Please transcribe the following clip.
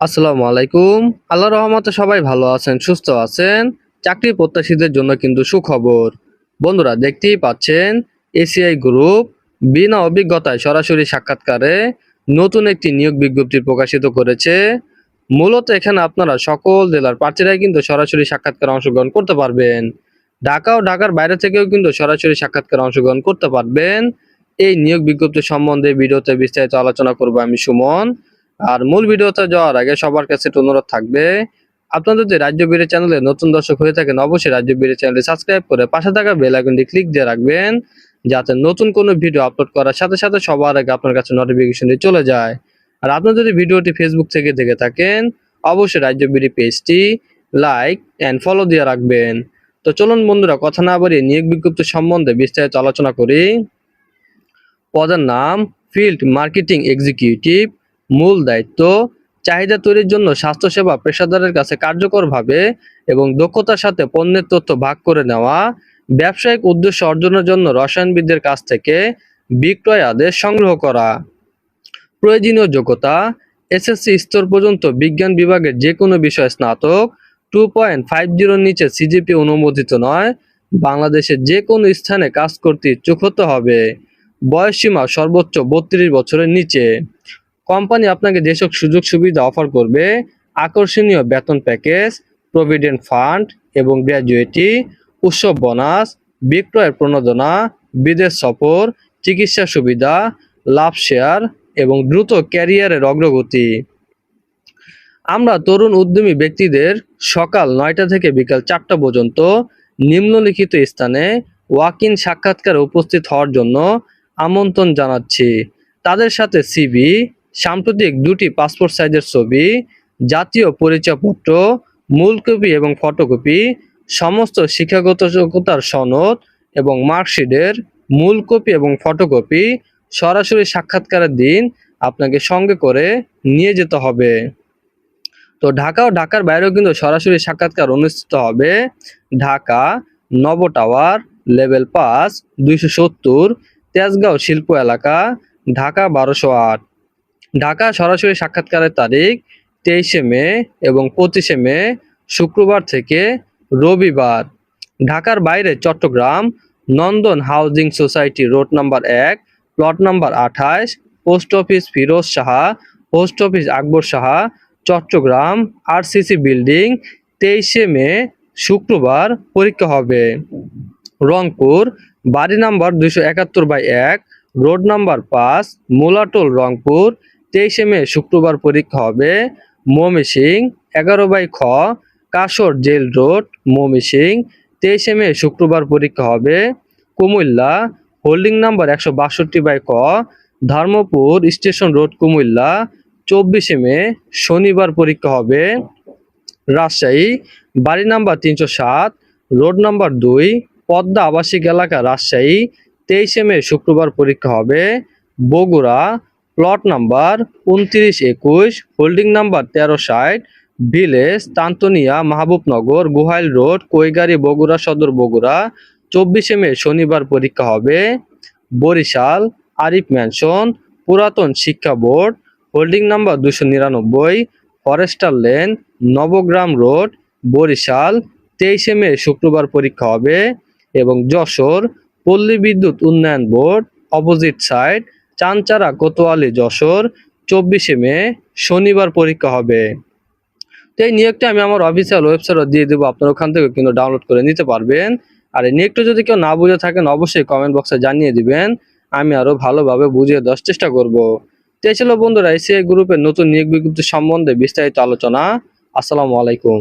আসসালামু আলাইকুম। আল্লাহর রহমতে সবাই ভালো আছেন, সুস্থ আছেন। চাকরি প্রত্যাশীদের জন্য কিন্তু সুখবর। বন্ধুরা, দেখতেই পাচ্ছেন এসিআই গ্রুপ বিনা অভিজ্ঞতায় সরাসরি সাক্ষাৎকারে নতুন একটি নিয়োগ বিজ্ঞপ্তি প্রকাশিত করেছে। মূলত এখানে আপনারা সকল জেলার প্রার্থীরাই কিন্তু সরাসরি সাক্ষাৎকারে অংশগ্রহণ করতে পারবেন। ঢাকা ও ঢাকার বাইরে থেকেও কিন্তু সরাসরি সাক্ষাৎকারে অংশগ্রহণ করতে পারবেন। এই নিয়োগ বিজ্ঞপ্তি সম্বন্ধে ভিডিওতে বিস্তারিত আলোচনা করব আমি সুমন। আর মূল ভিডিওতে যাওয়ার আগে সবার কাছে একটা অনুরোধ থাকবে, আপনারা যদি রাজ্য বিডি চ্যানেলে নতুন দর্শক হয়ে থাকেন অবশ্যই রাজ্য বিডি চ্যানেলটি সাবস্ক্রাইব করে পাশে থাকা বেল আইকনটি ক্লিক দিয়ে রাখবেন, যাতে নতুন কোনো ভিডিও আপলোড করার সাথে সাথে সবার আগে আপনার কাছে নোটিফিকেশনটি চলে যায়। আর আপনারা যদি ভিডিওটি ফেসবুক থেকে দেখে থাকেন অবশ্যই রাজ্য বিডি পেজটি লাইক অ্যান্ড ফলো দিয়ে রাখবেন। তো চলুন বন্ধুরা, কথা না বাড়িয়ে নিয়োগ বিজ্ঞপ্তি সম্বন্ধে বিস্তারিত আলোচনা করি। পদের নাম ফিল্ড মার্কেটিং এক্সিকিউটিভ। মূল দায়িত্ব চাহিদা তৈরির জন্য স্বাস্থ্যসেবা পেশাদারের কাছে কার্যকরভাবে এবং দক্ষতার সাথে পণ্যের তথ্য ভাগ করে নেওয়া, ব্যবসায়িক উদ্দেশ্য অর্জনের জন্য রসায়নবিদদের কাছ থেকে বিক্রয় আদেশ সংগ্রহ করা। প্রয়োজনীয় যোগ্যতা এসএসসি স্তর পর্যন্ত বিজ্ঞান বিভাগের যে কোনো বিষয়ে স্নাতক, 2.50 নিচে সিজিপি অনুমোদিত নয়, বাংলাদেশের যে কোনো স্থানে কাজ করতে ইচ্ছুক হতে হবে। বয়সসীমা সর্বোচ্চ 32 বছরের নিচে। কোম্পানি আপনাকে যেসব সুযোগ সুবিধা অফার করবে: আকর্ষণীয় বেতন প্যাকেজ, প্রভিডেন্ট ফান্ড এবং গ্র্যাজুয়েটি, উৎসব বোনাস, বিক্রয়ের প্রণোদনা, বিদেশ সফর, চিকিৎসা সুবিধা, লাভ শেয়ার এবং দ্রুত ক্যারিয়ারের অগ্রগতি। আমরা তরুণ উদ্যমী ব্যক্তিদের সকাল 9টা থেকে বিকাল 4টা পর্যন্ত নিম্নলিখিত স্থানে ওয়াক ইন সাক্ষাৎকারে উপস্থিত হওয়ার জন্য আমন্ত্রণ জানাচ্ছি। তাদের সাথে সিভি, সাম্প্রতিক 2টি পাসপোর্ট সাইজের ছবি, জাতীয় পরিচয়পত্র, মূল কপি এবং ফটোকপি, সমস্ত শিক্ষাগত যোগ্যতার সনদ এবং মার্কশিটের মূল কপি এবং ফটোকপি সরাসরি সাক্ষাৎকারের দিন আপনাকে সঙ্গে করে নিয়ে যেতে হবে। তো ঢাকা ও ঢাকার বাইরেও কিন্তু সরাসরি সাক্ষাৎকার অনুষ্ঠিত হবে। ঢাকা নব টাওয়ার, লেভেল 5, 270, তেজগাঁও শিল্প এলাকা, ঢাকা 1208। ঢাকা সরাসরি সাক্ষাৎকারের তারিখ 23শে মে এবং 25শে মে, শুক্রবার থেকে রবিবার। ঢাকার বাইরে Chittagong Nandan housing society, road number 1, plot number 28, post office Firoz Shah, post office Akbar Shah, Chittagong RCC building, 23শে মে শুক্রবার পরীক্ষা হবে। রংপুর বাড়ি number 271/1, road number 5, Mulatol, Rangpur, 23শে মে শুক্রবার পরীক্ষা হবে। ময়মনসিংহ 11/খ, কাশর জেল রোড, ময়মনসিংহ, 23শে মে শুক্রবার পরীক্ষা হবে। কুমিল্লা হোল্ডিং নাম্বার 162/ক, ধর্মপুর স্টেশন রোড, কুমিল্লা, 24শে মে শনিবার পরীক্ষা হবে। রাজশাহী বাড়ি নাম্বার 307, রোড নাম্বার 2, পদ্মা আবাসিক এলাকা, রাজশাহী, 23শে মে শুক্রবার পরীক্ষা হবে। Bogura plot number 2921, holding number 1360, village Tantania, Mahbubnagar, Gohail road, Koigari, Bogura Sadar, Bogura, 24শে মে শনিবার পরীক্ষা হবে। বরিশাল আরিফ ম্যানশন, পুরাতন শিক্ষা board, holding number 299, forester lane, Nabagram road, Barishal, 23শে মে শুক্রবার পরীক্ষা হবে। এবং যশোর পল্লী বিদ্যুৎ উন্নয়ন board, opposite side, Chanchara, Kotwali, Jessore, 24শে মে শনিবার পরীক্ষা হবে। তো এই নিয়োগটা আমি আমার অফিসিয়াল ওয়েবসাইটে দিয়ে দেবো, আপনারা ওখান থেকে কিন্তু ডাউনলোড করে নিতে পারবেন। আর এই নিয়োগটা যদি কেউ না বুঝে থাকেন অবশ্যই কমেন্ট বক্সে জানিয়ে দিবেন, আমি আরো ভালোভাবে বুঝিয়ে দেওয়ার চেষ্টা করব। তো এই ছিল বন্ধুরা এসিআই গ্রুপের নতুন নিয়োগ বিজ্ঞপ্তি সম্বন্ধে বিস্তারিত আলোচনা। আসসালামু আলাইকুম।